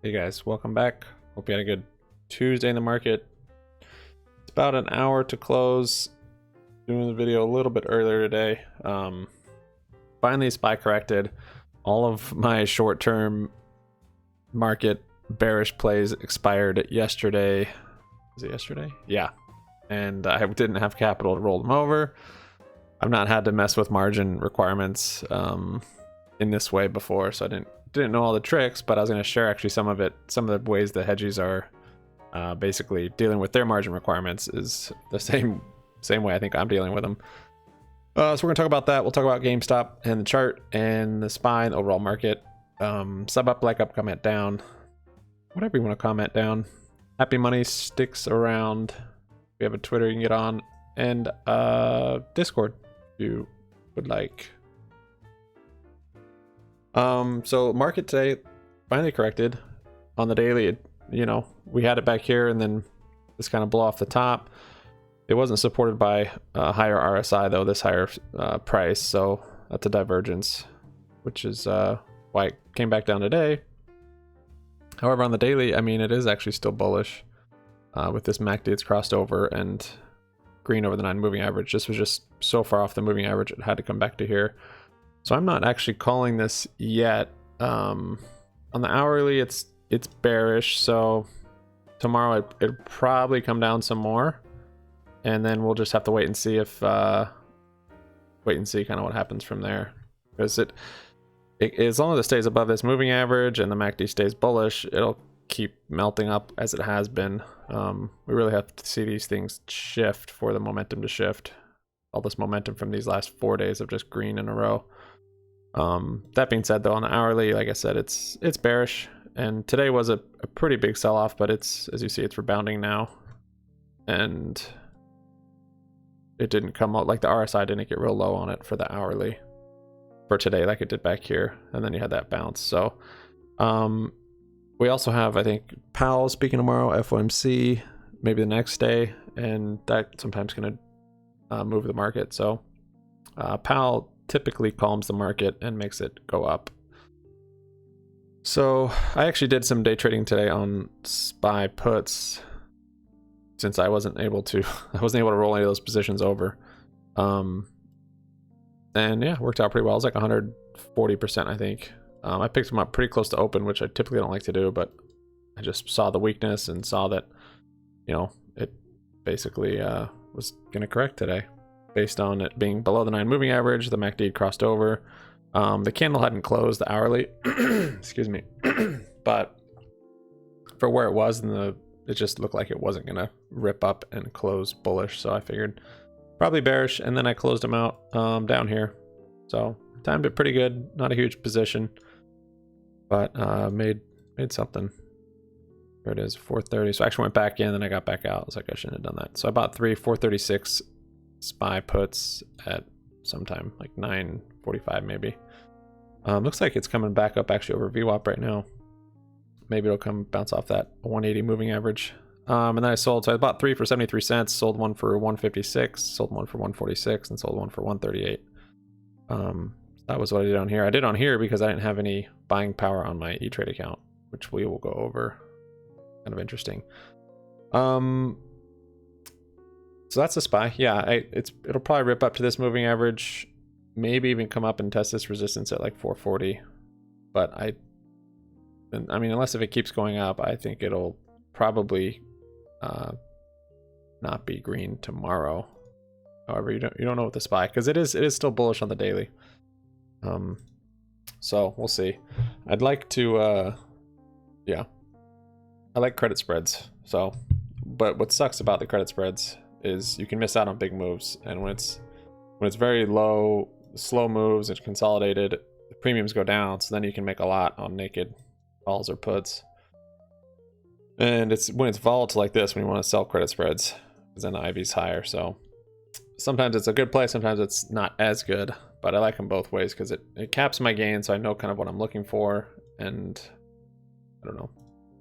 Hey guys, welcome back. Hope you had a good Tuesday in the market. It's about an hour to close. Doing the video a little bit earlier today. Finally SPY corrected. All of my short-term market bearish plays expired yesterday. Was it yesterday? Yeah. And I didn't have capital to roll them over. I've not had to mess with margin requirements in this way before, so I didn't know all the tricks, but I was going to share actually some of the ways the hedgies are basically dealing with their margin requirements is the same way I think I'm dealing with them. So we're going to talk about that. We'll talk about GameStop and the chart and the SPY and the overall market. Sub up, like up, comment down, whatever you want to comment down. Happy money sticks around. We have a Twitter you can get on, and Discord if you would like. So market today finally corrected on the daily. We had it back here and then this kind of blow off the top. It wasn't supported by a higher RSI though, this higher price, so that's a divergence, which is why it came back down today. However, on the daily, I mean, it is actually still bullish with this MACD. It's crossed over and green over the 9 moving average. This was just so far off the moving average, it had to come back to here. So I'm not actually calling this yet. On the hourly, it's bearish. So tomorrow it'll probably come down some more, and then we'll just have to wait and see if kind of what happens from there. Because it as long as it stays above this moving average and the MACD stays bullish, it'll keep melting up as it has been. We really have to see these things shift for the momentum to shift. All this momentum from these last 4 days of just green in a row. That being said, though, on the hourly, like I said, it's bearish, and today was a pretty big sell-off, but it's, as you see, it's rebounding now, and it didn't come out like the RSI didn't get real low on it for the hourly for today like it did back here, and then you had that bounce. So we also have, I think, Powell speaking tomorrow, FOMC maybe the next day, and that sometimes going to move the market. So Powell typically calms the market and makes it go up. So I actually did some day trading today on SPY puts since I wasn't able to roll any of those positions over. And yeah, worked out pretty well. It was like 140%, I think. I picked them up pretty close to open, which I typically don't like to do, but I just saw the weakness and saw that, it basically was going to correct today. Based on it being below the 9 moving average, the MACD had crossed over. The candle hadn't closed, the hourly, excuse me, but for where it was, it just looked like it wasn't gonna rip up and close bullish. So I figured probably bearish, and then I closed them out down here. So timed it pretty good, not a huge position, but made something. There it is, 430. So I actually went back in, then I got back out. I was like, I shouldn't have done that. So I bought 436 SPY puts at sometime like 9:45 maybe. Looks like it's coming back up actually over VWAP right now. Maybe it'll bounce off that 180 moving average. And then I sold. So I bought 3 for 73 cents, sold one for 156, sold one for 146, and sold one for 138. That was what I did on here. I did on here because I didn't have any buying power on my E-Trade account, which we will go over. Kind of interesting. So that's the SPY. Yeah, it'll probably rip up to this moving average, maybe even come up and test this resistance at like 440. But I mean, unless if it keeps going up, I think it'll probably not be green tomorrow. However, you don't know with the SPY because it is still bullish on the daily. So we'll see. I'd like to yeah, I like credit spreads. So, but what sucks about the credit spreads is you can miss out on big moves, and when it's very low, slow moves and consolidated, the premiums go down, so then you can make a lot on naked calls or puts. And it's when it's volatile like this when you want to sell credit spreads, because then the IV's higher. So sometimes it's a good play, sometimes it's not as good, but I like them both ways because it caps my gain, so I know kind of what I'm looking for. And I don't know,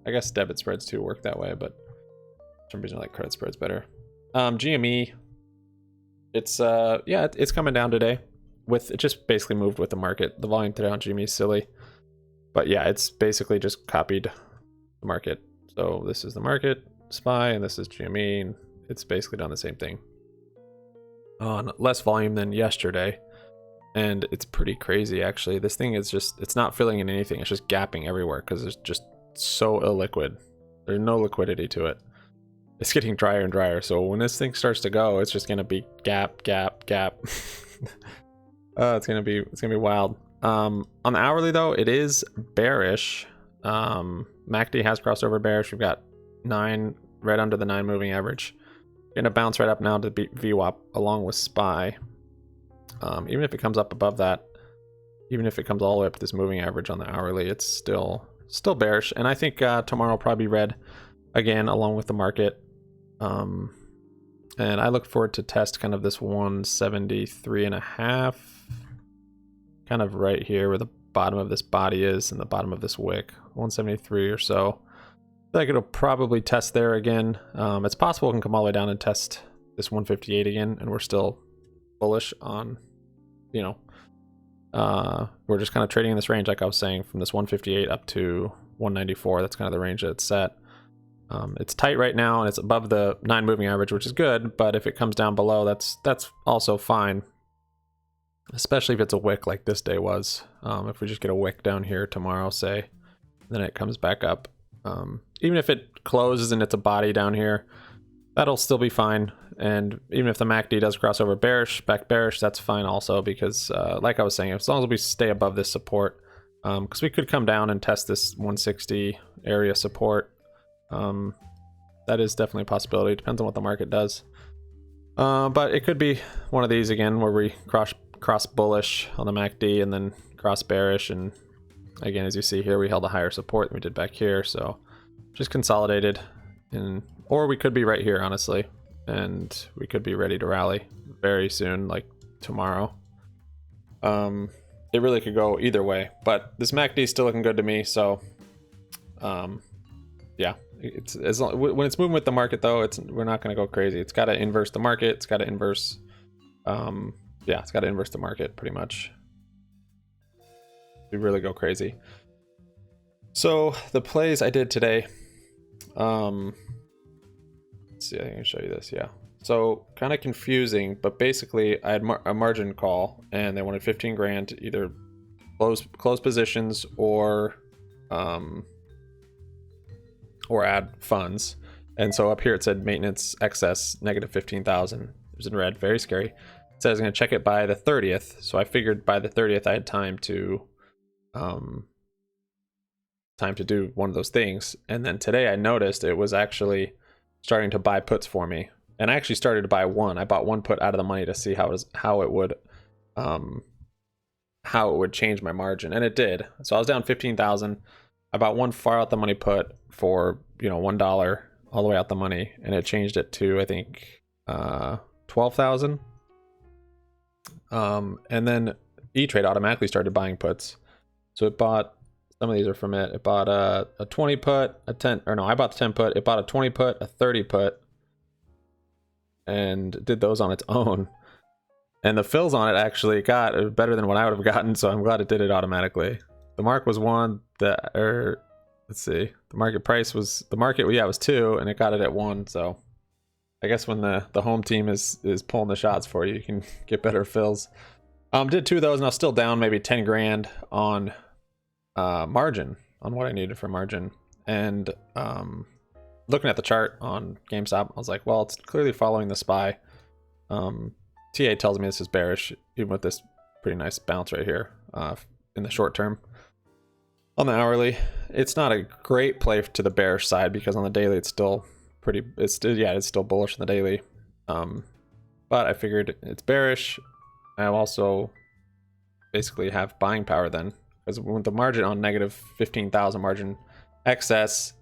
I guess debit spreads too work that way, but for some reason I like credit spreads better. GME, it's it's coming down today. It just basically moved with the market. The volume today on GME is silly, but yeah, it's basically just copied the market. So this is the market SPY, and this is GME, and it's basically done the same thing on less volume than yesterday. And it's pretty crazy, actually. This thing is just, it's not filling in anything. It's just gapping everywhere because it's just so illiquid. There's no liquidity to it. It's getting drier and drier. So when this thing starts to go, it's just going to be gap, gap, gap. It's going to be wild. On the hourly though, it is bearish. MACD has crossed over bearish. We've got 9 right under the 9 moving average. Going to bounce right up now to beat VWAP along with SPY. Even if it comes up above that, even if it comes all the way up to this moving average on the hourly, it's still bearish. And I think tomorrow will probably be red again along with the market. And I look forward to test kind of this 173.5, kind of right here where the bottom of this body is and the bottom of this wick, 173 or so. I think it'll probably test there again. It's possible it can come all the way down and test this 158 again, and we're still bullish on, you know, we're just kind of trading in this range, like I was saying, from this 158 up to 194. That's kind of the range that it's set. It's tight right now, and it's above the 9 moving average, which is good, but if it comes down below, that's also fine, especially if it's a wick like this day was. If we just get a wick down here tomorrow, say, then it comes back up. Even if it closes and it's a body down here, that'll still be fine. And even if the MACD does cross over back bearish, that's fine also, because like I was saying, as long as we stay above this support, because we could come down and test this 160 area support. That is definitely a possibility. Depends on what the market does. But it could be one of these again where we cross bullish on the MACD and then cross bearish, and again, as you see here, we held a higher support than we did back here, so just consolidated. Or we could be right here, honestly, and we could be ready to rally very soon, like tomorrow. It really could go either way, but this MACD is still looking good to me, so yeah, it's when it's moving with the market though, we're not going to go crazy. It's got to inverse the market. It's got to inverse it's got to inverse the market pretty much. We really go crazy. So the plays I did today, let's see, I can show you this. Yeah, so kind of confusing, but basically I had a margin call and they wanted 15 grand to either close positions or add funds. And so up here it said maintenance excess negative 15,000. It was in red, very scary. It said I was going to check it by the 30th, so I figured by the 30th I had time to do one of those things. And then today I noticed it was actually starting to buy puts for me, and I actually started to buy one. I bought one put out of the money to see how it would change my margin, and it did. So I was down 15,000. I bought one far out the money put for $1 all the way out the money, and it changed it to I think 12,000. And then E-Trade automatically started buying puts. So it bought, some of these are from it. It bought a 20 put, a 10, or no, I bought the 10 put. It bought a 20 put, a 30 put, and did those on its own. And the fills on it actually got better than what I would have gotten, so I'm glad it did it automatically. The mark was 1, let's see, the market price was, was 2, and it got it at 1, so I guess when the home team is pulling the shots for you, you can get better fills. Did 2 of those, and I was still down maybe 10 grand on margin, on what I needed for margin. And looking at the chart on GameStop, I was like, well, it's clearly following the SPY. TA tells me this is bearish, even with this pretty nice bounce right here in the short term. On the hourly, it's not a great play to the bearish side, because on the daily it's still bullish on the daily. But I figured it's bearish. I also basically have buying power then, because with the margin on negative 15,000 margin excess,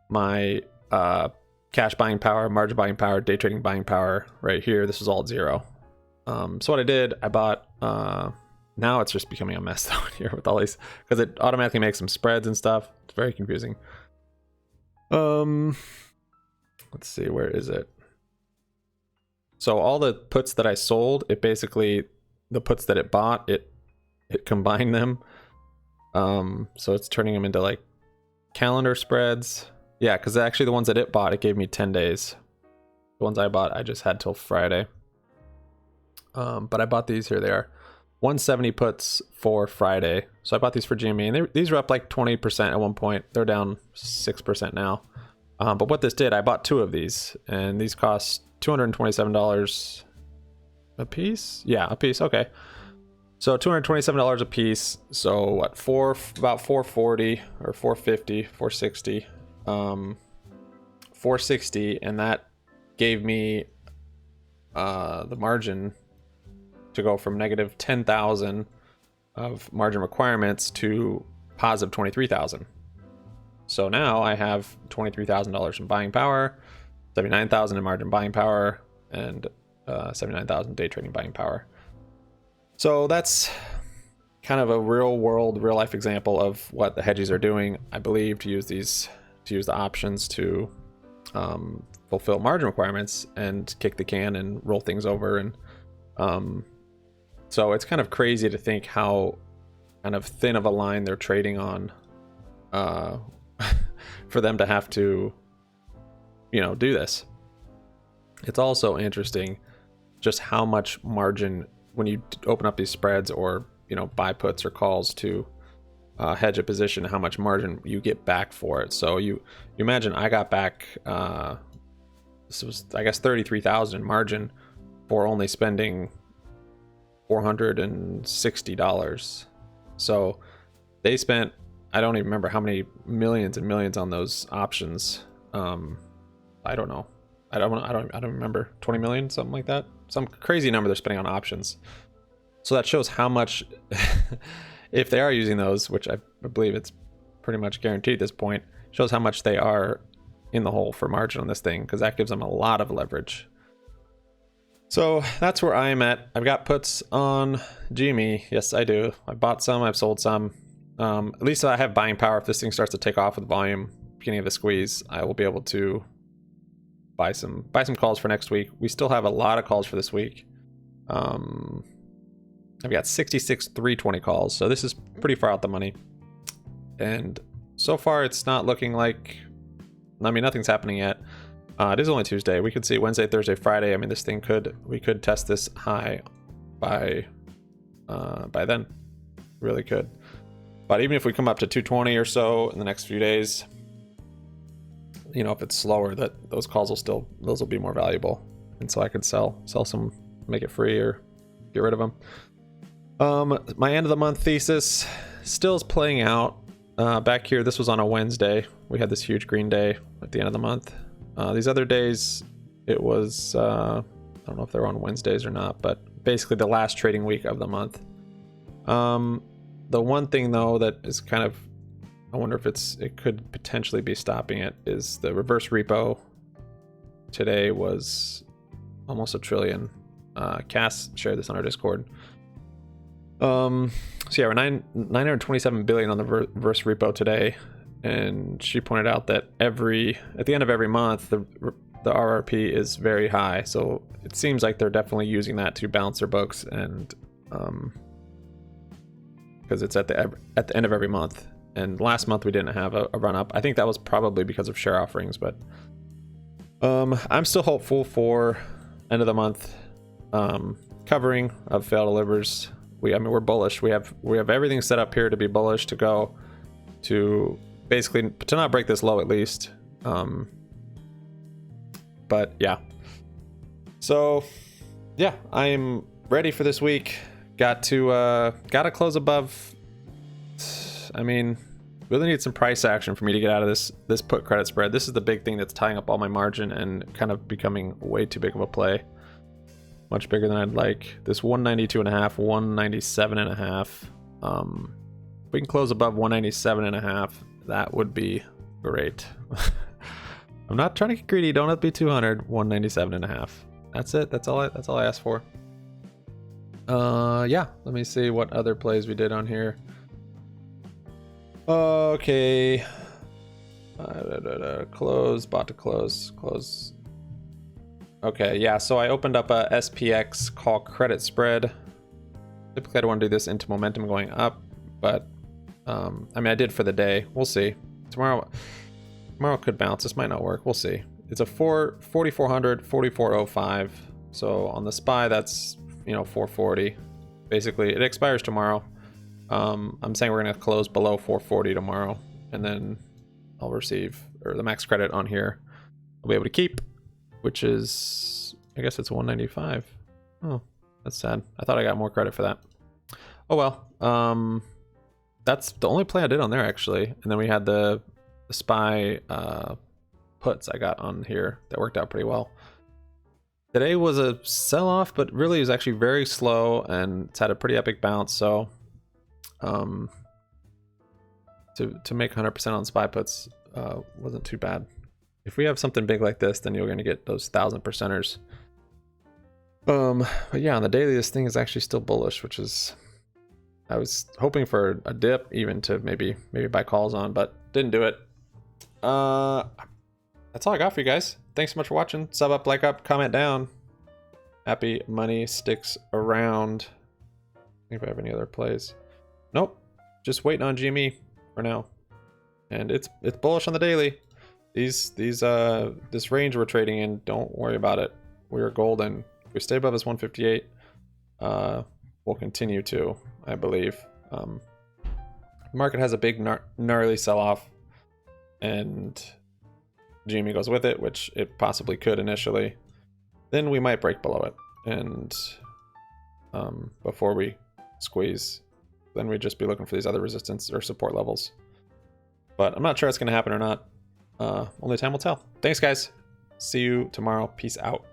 my cash buying power, margin buying power, day trading buying power right here, this is all at 0. So what I did, I bought, now it's just becoming a mess down here with all these, because it automatically makes some spreads and stuff. It's very confusing. Let's see, where is it? So all the puts that I sold, it basically, the puts that it bought, it combined them. So it's turning them into like calendar spreads. Yeah, because actually the ones that it bought, it gave me 10 days. The ones I bought, I just had till Friday. But I bought these. Here they are. 170 puts for Friday. So I bought these for GME, and these were up like 20% at one point. They're down 6% now. But what this did, I bought 2 of these, and these cost $227 a piece. Yeah, a piece. Okay. So $227 a piece. So what? About 440 or 450, 460, 460, and that gave me the margin to go from negative 10,000 of margin requirements to positive 23,000. So now I have $23,000 in buying power, 79,000 in margin buying power, and 79,000 day trading buying power. So that's kind of a real world, real life example of what the hedgies are doing, I believe, to use the options to fulfill margin requirements and kick the can and roll things over. And so it's kind of crazy to think how kind of thin of a line they're trading on for them to have to, do this. It's also interesting just how much margin when you open up these spreads or, buy puts or calls to hedge a position, how much margin you get back for it. So you imagine I got back, this was, I guess, 33,000 in margin for only spending $460. So they spent, I don't even remember how many millions and millions on those options. I don't know. I don't remember. 20 million, something like that. Some crazy number they're spending on options. So that shows how much, if they are using those, which I believe it's pretty much guaranteed at this point, shows how much they are in the hole for margin on this thing, because that gives them a lot of leverage. So that's where I am at. I've got puts on GME. Yes, I do. I bought some. I've sold some. At least I have buying power. If this thing starts to take off with volume, beginning of the squeeze, I will be able to buy some calls for next week. We still have a lot of calls for this week. I've got 66 320 calls, so this is pretty far out the money. And so far, it's not looking like, nothing's happening yet. It is only Tuesday. We could see Wednesday, Thursday, Friday. This thing we could test this high by then. Really could. But even if we come up to 220 or so in the next few days, if it's slower, those calls those will be more valuable. And so I could sell some, make it free or get rid of them. My end of the month thesis still is playing out. Back here, this was on a Wednesday. We had this huge green day at the end of the month. These other days, it was, I don't know if they're on Wednesdays or not, but basically the last trading week of the month. The one thing though that is kind of, I wonder if it could potentially be stopping it, is the reverse repo today was almost $1 trillion. Cass shared this on our Discord. So yeah, we're 927 billion on the reverse repo today, and she pointed out that at the end of every month the RRP is very high, so it seems like they're definitely using that to balance their books, and because it's at the end of every month. And last month we didn't have a run up. I think that was probably because of share offerings, but I'm still hopeful for end of the month covering of failed delivers. We're bullish. We have everything set up here to be bullish, to go to basically to not break this low at least. But yeah. So yeah, I'm ready for this week. Gotta close above. Really need some price action for me to get out of this put credit spread. This is the big thing that's tying up all my margin and kind of becoming way too big of a play. Much bigger than I'd like. This 192.5, 197.5. If we can close above 197.5, that would be great. I'm not trying to get greedy. Don't have to be 200. 197.5. That's it. That's all I asked for. Yeah. Let me see what other plays we did on here. Okay. Close. Bought to close. Okay, yeah, so I opened up a SPX call credit spread. Typically, I don't want to do this into momentum going up, but I did for the day. We'll see. tomorrow could bounce. This might not work. We'll see. It's a 4,400, 4,405. So on the SPY, that's, you know, 440. Basically, it expires tomorrow. I'm saying we're going to close below 440 tomorrow, and then I'll receive, or the max credit on here I'll be able to keep, which is, I guess it's 195. Oh, that's sad. I thought I got more credit for that. Oh well. That's the only play I did on there, actually. And then we had the SPY puts I got on here that worked out pretty well. Today was a sell-off, but really it was actually very slow, and it's had a pretty epic bounce. So to make 100% on SPY puts wasn't too bad. If we have something big like this, then you're going to get those 1,000%ers. But yeah, on the daily, this thing is actually still bullish, which is, I was hoping for a dip even to maybe buy calls on, but didn't do it. That's all I got for you guys. Thanks so much for watching. Sub up, like up, comment down. Happy money sticks around. If I have any other plays. Nope. Just waiting on GME for now. And it's bullish on the daily. This range we're trading in, don't worry about it. We are golden. If we stay above this 158, we'll continue to, I believe. The market has a big gnarly sell-off, and GME goes with it, which it possibly could initially. Then we might break below it, and before we squeeze, then we'd just be looking for these other resistance or support levels. But I'm not sure it's going to happen or not. Only time will tell. Thanks, guys. See you tomorrow. Peace out.